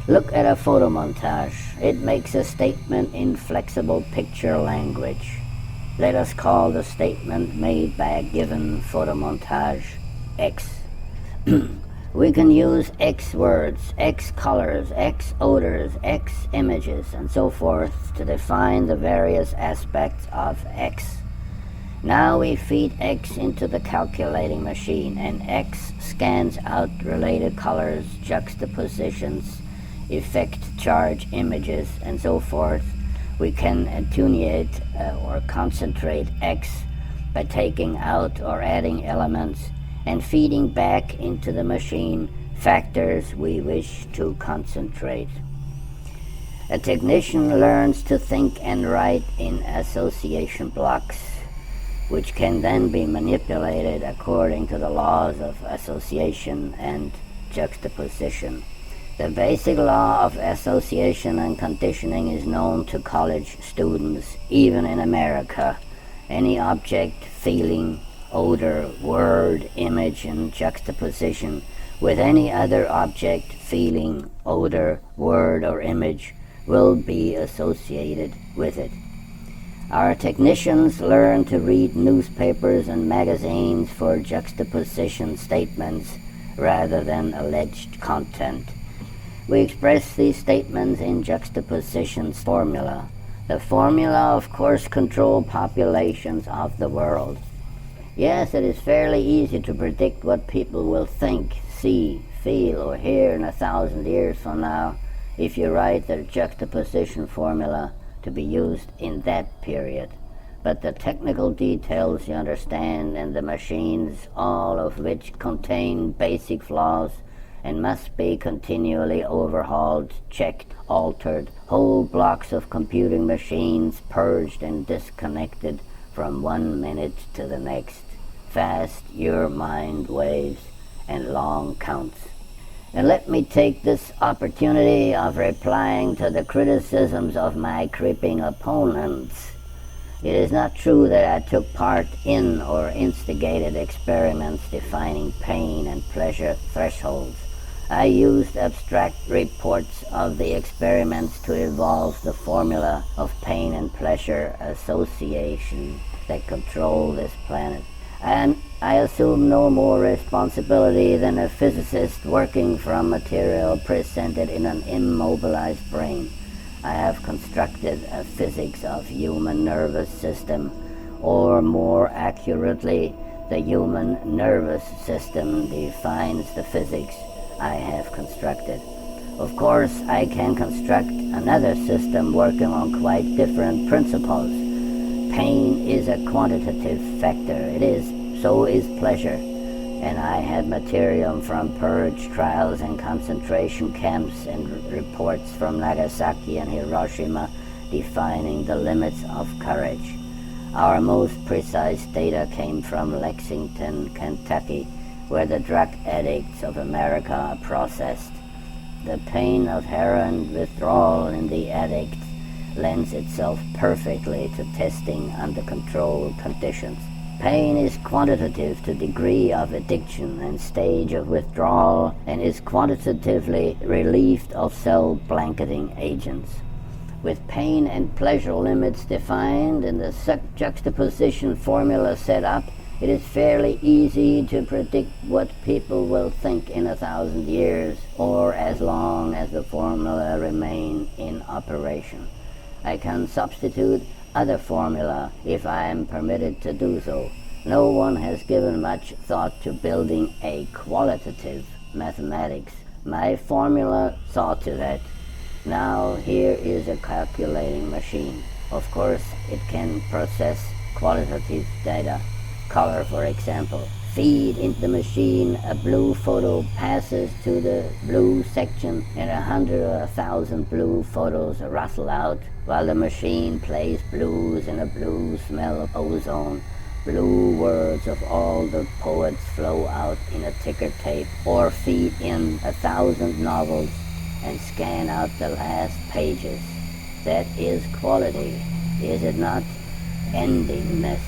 Look at a photomontage. It makes a statement in flexible picture language. Let us call the statement made by a given photomontage X. We can use X words, X colors, X odors, X images, and so forth to define the various aspects of X. Now we feed X into the calculating machine, and X scans out related colors, juxtapositions, effect charge images, and so forth. We can attenuate or concentrate X by taking out or adding elements and feeding back into the machine factors we wish to concentrate. A technician learns to think and write in association blocks, which can then be manipulated according to the laws of association and juxtaposition. The basic law of association and conditioning is known to college students, even in America. Any object, feeling, odor, word, image, and juxtaposition with any other object, feeling, odor, word, or image will be associated with it. Our technicians learn to read newspapers and magazines for juxtaposition statements rather than alleged content. We express these statements in juxtaposition formula. The formula of course control populations of the world. Yes, it is fairly easy to predict what people will think, see, feel, or hear in 1,000 years from now if you write the juxtaposition formula to be used in that period. But the technical details you understand, and the machines, all of which contain basic flaws and must be continually overhauled, checked, altered, whole blocks of computing machines purged and disconnected from 1 minute to the next. Fast your mind waves and long counts. And let me take this opportunity of replying to the criticisms of my creeping opponents. It is not true that I took part in or instigated experiments defining pain and pleasure thresholds. I used abstract reports of the experiments to evolve the formula of pain and pleasure association that control this planet. And I assume no more responsibility than a physicist working from material presented in an immobilized brain. I have constructed a physics of human nervous system, or more accurately, the human nervous system defines the physics I have constructed. Of course, I can construct another system working on quite different principles. Pain is a quantitative factor. So is pleasure. And I had material from purge trials and concentration camps and reports from Nagasaki and Hiroshima defining the limits of courage. Our most precise data came from Lexington, Kentucky, where the drug addicts of America are processed. The pain of heroin withdrawal in the addict lends itself perfectly to testing under controlled conditions. Pain is quantitative to degree of addiction and stage of withdrawal, and is quantitatively relieved of cell blanketing agents. With pain and pleasure limits defined and the juxtaposition formula set up, it is fairly easy to predict what people will think in 1,000 years, or as long as the formula remain in operation. I can substitute other formula if I am permitted to do so. No one has given much thought to building a qualitative mathematics. My formula saw to that. Now here is a calculating machine. Of course, it can process qualitative data. Color, for example. Feed into the machine a blue photo, passes to the blue section, and 100 or 1,000 blue photos rustle out, while the machine plays blues and a blue smell of ozone. Blue words of all the poets flow out in a ticker tape, or feed in 1,000 novels and scan out the last pages. That is quality, is it not? Endingness.